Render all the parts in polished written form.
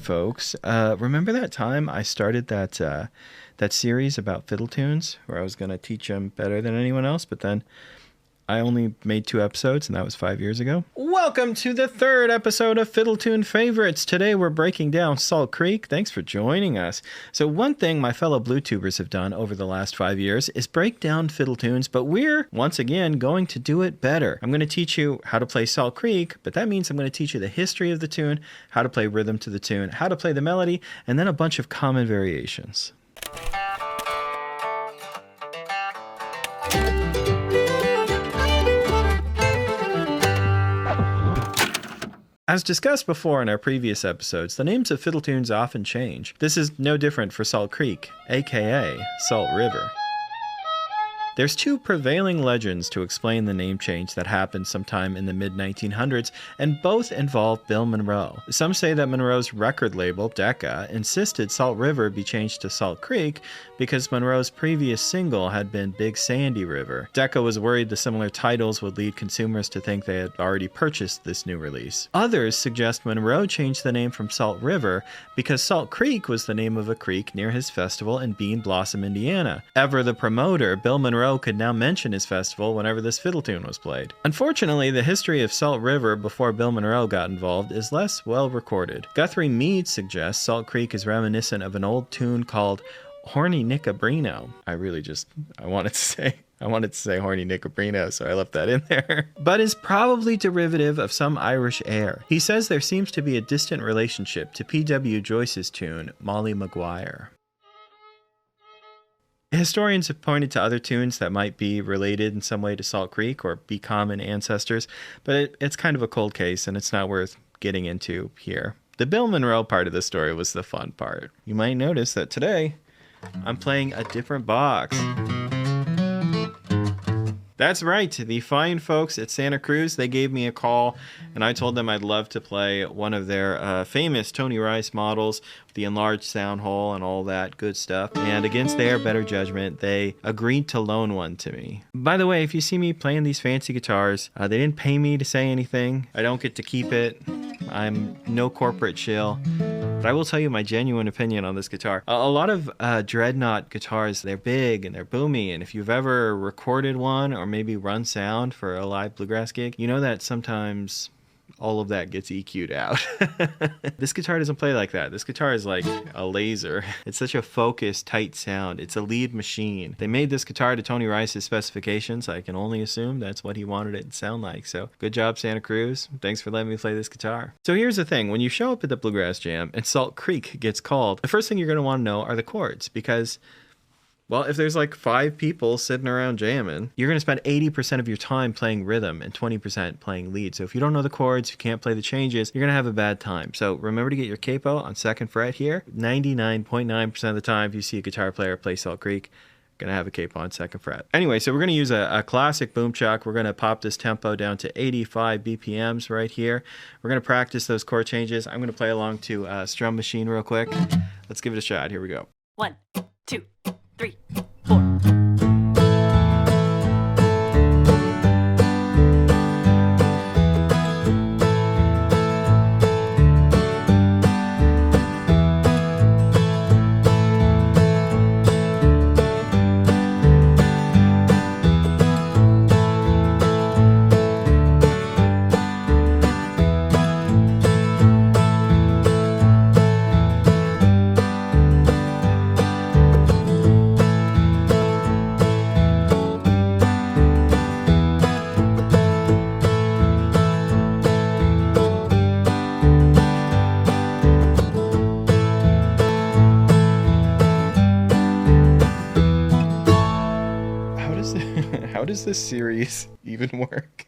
folks. Remember that time I started that series about fiddle tunes where I was going to teach them better than anyone else, but then I only made 2 episodes, and that was 5 years ago. Welcome to the 3rd episode of Fiddle Tune Favorites. Today we're breaking down Salt Creek. Thanks for joining us. So one thing my fellow Bluetubers have done over the last 5 years is break down fiddle tunes, but we're, once again, going to do it better. I'm going to teach you how to play Salt Creek, but that means I'm going to teach you the history of the tune, how to play rhythm to the tune, how to play the melody, and then a bunch of common variations. As discussed before in our previous episodes, the names of fiddle tunes often change. This is no different for Salt Creek, aka Salt River. There's 2 prevailing legends to explain the name change that happened sometime in the mid-1900s, and both involve Bill Monroe. Some say that Monroe's record label, Decca, insisted Salt River be changed to Salt Creek because Monroe's previous single had been Big Sandy River. Decca was worried the similar titles would lead consumers to think they had already purchased this new release. Others suggest Monroe changed the name from Salt River because Salt Creek was the name of a creek near his festival in Bean Blossom, Indiana. Ever the promoter, Bill Monroe could now mention his festival whenever this fiddle tune was played. Unfortunately, the history of Salt River before Bill Monroe got involved is less well recorded. Guthrie Mead suggests Salt Creek is reminiscent of an old tune called Horny Nickabrino. I wanted to say Horny Nickabrino, so I left that in there. But is probably derivative of some Irish air. He says there seems to be a distant relationship to P.W. Joyce's tune, Molly Maguire. Historians have pointed to other tunes that might be related in some way to Salt Creek or be common ancestors, but it's kind of a cold case and it's not worth getting into here. The Bill Monroe part of the story was the fun part. You might notice that today I'm playing a different box. That's right, the fine folks at Santa Cruz, they gave me a call, and I told them I'd love to play one of their famous Tony Rice models, the enlarged sound hole and all that good stuff. And against their better judgment, they agreed to loan one to me. By the way, if you see me playing these fancy guitars, they didn't pay me to say anything. I don't get to keep it. I'm no corporate shill. But I will tell you my genuine opinion on this guitar. A lot of dreadnought guitars, they're big and they're boomy, and if you've ever recorded one or maybe run sound for a live bluegrass gig, you know that sometimes all of that gets EQ'd out. This guitar doesn't play like that. This guitar is like a laser. It's such a focused, tight sound. It's a lead machine. They made this guitar to Tony Rice's specifications. I can only assume that's what he wanted it to sound like. So good job, Santa Cruz. Thanks for letting me play this guitar. So here's the thing. When you show up at the Bluegrass Jam and Salt Creek gets called, the first thing you're going to want to know are the chords, because well, if there's like 5 people sitting around jamming, you're going to spend 80% of your time playing rhythm and 20% playing lead. So if you don't know the chords, you can't play the changes, you're going to have a bad time. So remember to get your capo on 2nd fret here. 99.9% of the time, if you see a guitar player play Salt Creek, going to have a capo on 2nd fret. Anyway, so we're going to use a classic boom chuck. We're going to pop this tempo down to 85 BPMs right here. We're going to practice those chord changes. I'm going to play along to Strum Machine real quick. Let's give it a shot. Here we go. 1, 2, 3, 4. How does this series even work?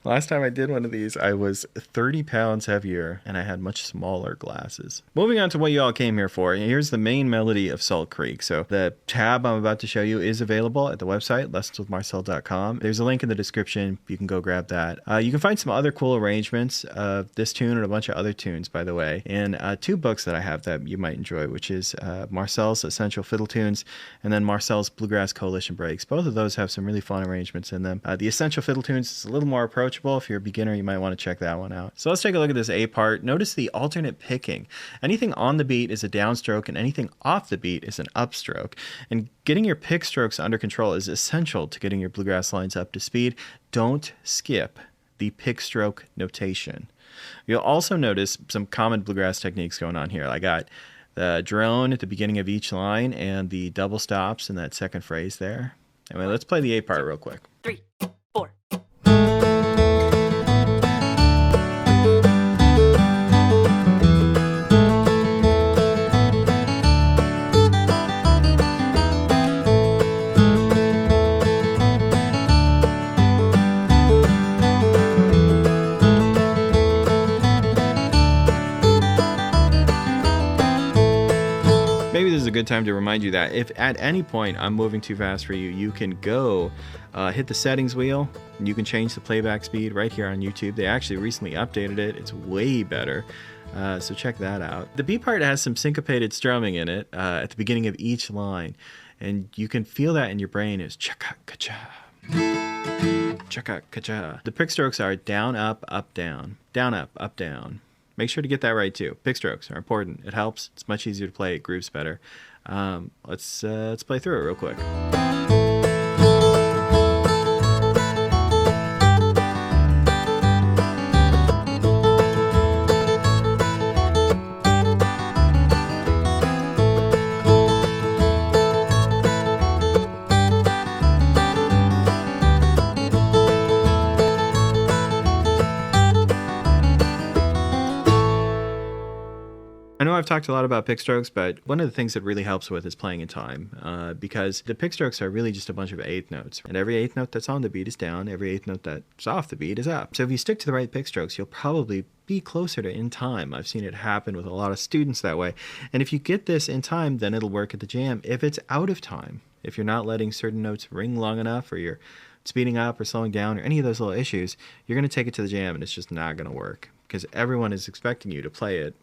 Last time I did one of these, I was 30 pounds heavier and I had much smaller glasses. Moving on to what you all came here for. Here's the main melody of Salt Creek. So the tab I'm about to show you is available at the website, lessonswithmarcel.com. There's a link in the description. You can go grab that. You can find some other cool arrangements of this tune and a bunch of other tunes, by the way, in 2 books that I have that you might enjoy, which is Marcel's Essential Fiddle Tunes and then Marcel's Bluegrass Coalition Breaks. Both of those have some really fun arrangements in them. The Essential Fiddle Tunes is a little more approachable. If you're a beginner, you might want to check that one out. So let's take a look at this A part. Notice the alternate picking. Anything on the beat is a downstroke, and anything off the beat is an upstroke. And getting your pick strokes under control is essential to getting your bluegrass lines up to speed. Don't skip the pick stroke notation. You'll also notice some common bluegrass techniques going on here. I got the drone at the beginning of each line and the double stops in that second phrase there. Anyway, let's play the A part real quick. 3, 4. Maybe this is a good time to remind you that if at any point I'm moving too fast for you, you can go hit the settings wheel, and you can change the playback speed right here on YouTube. They actually recently updated it. It's way better. So check that out. The B part has some syncopated strumming in it at the beginning of each line, and you can feel that in your brain is cha-ka-ka-cha. Cha-ka-ka-cha. The pick strokes are down, up, down, up, down. Make sure to get that right too. Pick strokes are important. It helps. It's much easier to play. It grooves better. Let's play through it real quick. I know I've talked a lot about pick strokes, but one of the things that really helps with is playing in time, because the pick strokes are really just a bunch of eighth notes, and every eighth note that's on the beat is down, every eighth note that's off the beat is up. So if you stick to the right pick strokes, you'll probably be closer to in time. I've seen it happen with a lot of students that way, and if you get this in time, then it'll work at the jam. If it's out of time, if you're not letting certain notes ring long enough, or you're speeding up or slowing down, or any of those little issues, you're going to take it to the jam, and it's just not going to work, because everyone is expecting you to play it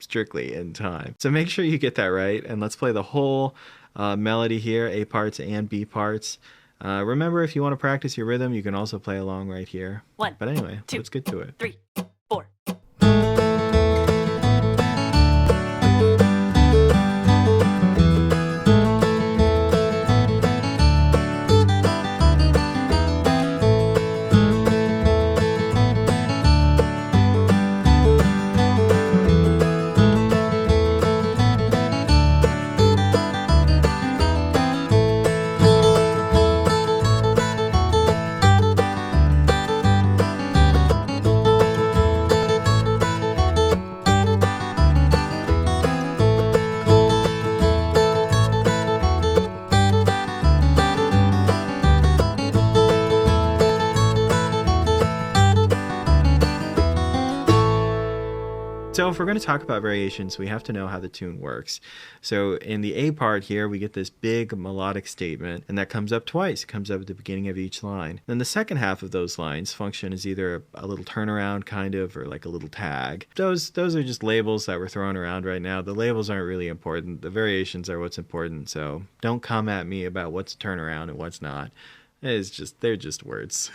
strictly in time. So make sure you get that right, and let's play the whole melody here, A parts and B parts. Remember, if you want to practice your rhythm, you can also play along right here. 1, But anyway, 2, let's get to it. 3, 4. So if we're going to talk about variations, we have to know how the tune works. So in the A part here, we get this big melodic statement, and that comes up twice. It comes up at the beginning of each line. Then the second half of those lines function as either a little turnaround kind of, or like a little tag. Those are just labels that we're throwing around right now. The labels aren't really important. The variations are what's important. So don't come at me about what's a turnaround and what's not. They're just words.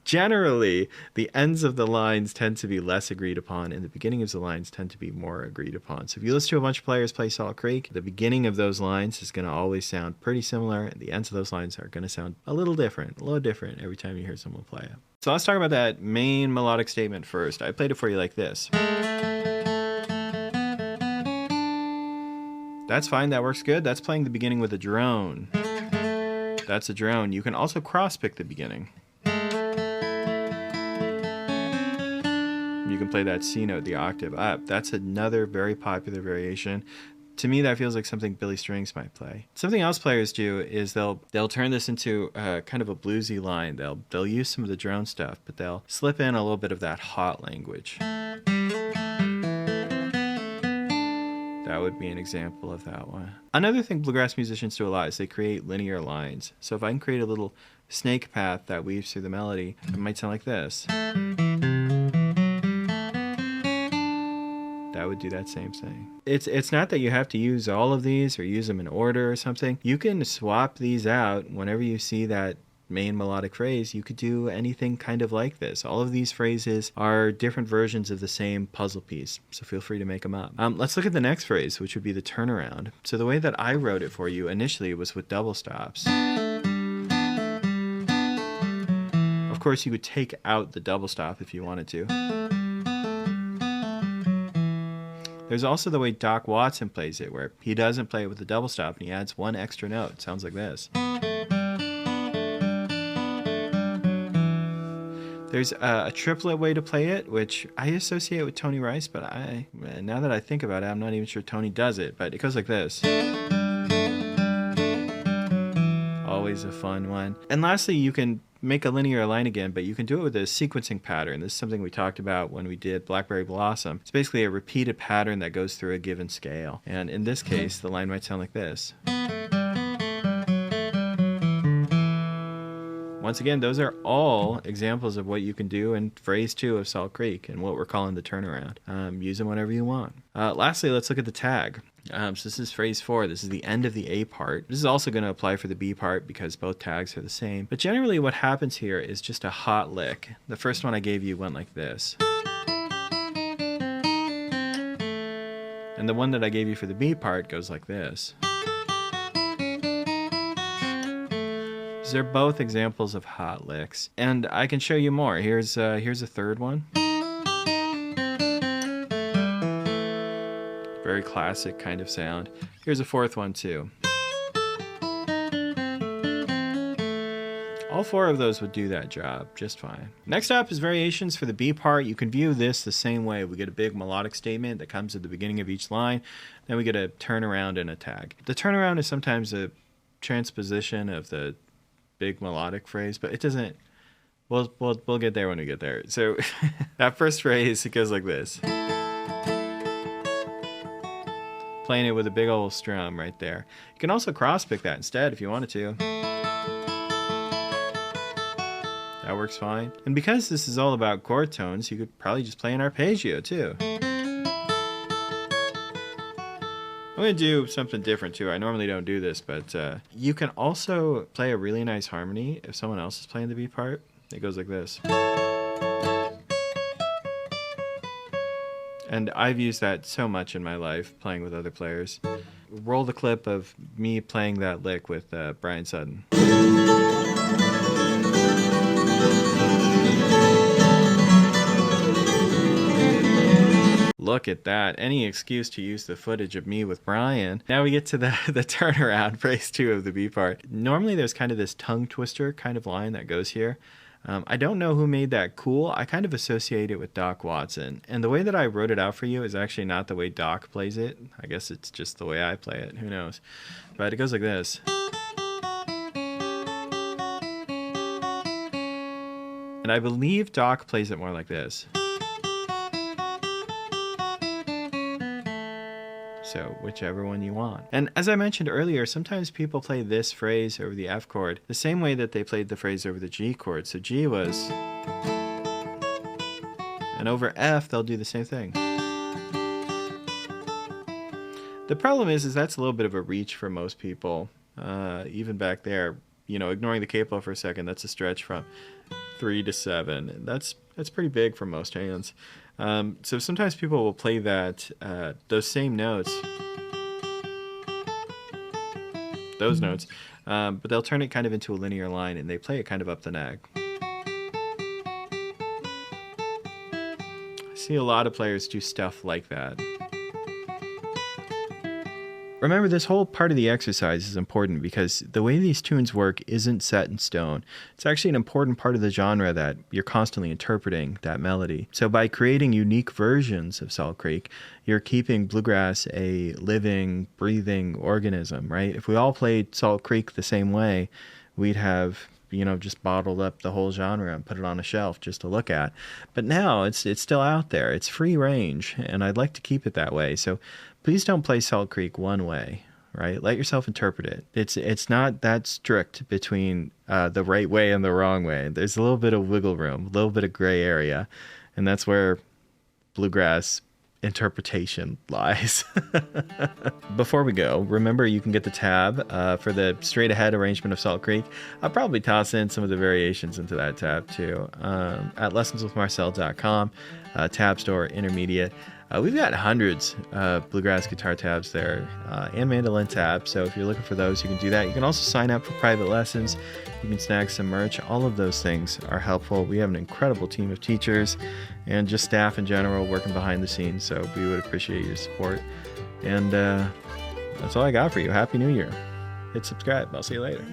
Generally, the ends of the lines tend to be less agreed upon, and the beginning of the lines tend to be more agreed upon. So if you listen to a bunch of players play Salt Creek, the beginning of those lines is going to always sound pretty similar, and the ends of those lines are going to sound a little different every time you hear someone play it. So let's talk about that main melodic statement first. I played it for you like this. That's fine, that works good. That's playing the beginning with a drone. That's a drone. You can also cross-pick the beginning. You can play that C note, the octave up. That's another very popular variation. To me, that feels like something Billy Strings might play. Something else players do is they'll turn this into kind of a bluesy line. They'll use some of the drone stuff, but they'll slip in a little bit of that hot language. That would be an example of that one. Another thing bluegrass musicians do a lot is they create linear lines. So if I can create a little snake path that weaves through the melody, it might sound like this. That would do that same thing. It's not that you have to use all of these or use them in order or something. You can swap these out whenever you see that main melodic phrase, you could do anything kind of like this. All of these phrases are different versions of the same puzzle piece, so feel free to make them up. Let's look at the next phrase, which would be the turnaround. So the way that I wrote it for you initially was with double stops. Of course, you would take out the double stop if you wanted to. There's also the way Doc Watson plays it, where he doesn't play it with the double stop and he adds one extra note. It sounds like this. There's a triplet way to play it, which I associate with Tony Rice, but now that I think about it, I'm not even sure Tony does it, but it goes like this. Always a fun one. And lastly, you can make a linear line again, but you can do it with a sequencing pattern. This is something we talked about when we did Blackberry Blossom. It's basically a repeated pattern that goes through a given scale. And in this case, the line might sound like this. Once again, those are all examples of what you can do in phrase 2 of Salt Creek and what we're calling the turnaround. Use them whenever you want. Lastly, let's look at the tag. So this is phrase 4. This is the end of the A part. This is also going to apply for the B part because both tags are the same. But generally what happens here is just a hot lick. The first one I gave you went like this. And the one that I gave you for the B part goes like this. They're both examples of hot licks. And I can show you more. Here's a third one. Very classic kind of sound. Here's a fourth one too. All 4 of those would do that job just fine. Next up is variations for the B part. You can view this the same way. We get a big melodic statement that comes at the beginning of each line. Then we get a turnaround and a tag. The turnaround is sometimes a transposition of the big melodic phrase, but it doesn't. We'll get there when we get there. So that first phrase, it goes like this. Playing it with a big old strum right there. You can also cross pick that instead if you wanted to. That works fine. And because this is all about chord tones, you could probably just play an arpeggio too. I'm going to do something different too. I normally don't do this, but you can also play a really nice harmony if someone else is playing the B part. It goes like this. And I've used that so much in my life, playing with other players. Roll the clip of me playing that lick with Brian Sutton. Look at that. Any excuse to use the footage of me with Brian. Now we get to the turnaround, phrase 2 of the B part. Normally there's kind of this tongue twister kind of line that goes here. I don't know who made that cool. I kind of associate it with Doc Watson. And the way that I wrote it out for you is actually not the way Doc plays it. I guess it's just the way I play it. Who knows? But it goes like this. And I believe Doc plays it more like this. So whichever one you want. And as I mentioned earlier, sometimes people play this phrase over the F chord the same way that they played the phrase over the G chord. So G was, and over F they'll do the same thing. The problem is that's a little bit of a reach for most people. Even back there, ignoring the capo for a second, that's a stretch from 3 to 7. That's pretty big for most hands. So sometimes people will play those same notes, but they'll turn it kind of into a linear line and they play it kind of up the neck. I see a lot of players do stuff like that. Remember, this whole part of the exercise is important because the way these tunes work isn't set in stone. It's actually an important part of the genre that you're constantly interpreting that melody. So by creating unique versions of Salt Creek, you're keeping bluegrass a living, breathing organism, right? If we all played Salt Creek the same way, we'd have just bottled up the whole genre and put it on a shelf just to look at. But now it's still out there. It's free range, and I'd like to keep it that way. So please don't play Salt Creek one way, right? Let yourself interpret it. It's not that strict between the right way and the wrong way. There's a little bit of wiggle room, a little bit of gray area, and that's where bluegrass interpretation lies. Before we go, remember you can get the tab for the straight ahead arrangement of Salt Creek. I'll probably toss in some of the variations into that tab too at lessonswithmarcel.com, tab store intermediate. We've got hundreds of bluegrass guitar tabs there and mandolin tabs, so if you're looking for those, you can do that. You can also sign up for private lessons. You can snag some merch. All of those things are helpful. We have an incredible team of teachers and just staff in general working behind the scenes, so we would appreciate your support. And that's all I got for you. Happy New Year. Hit subscribe. I'll see you later.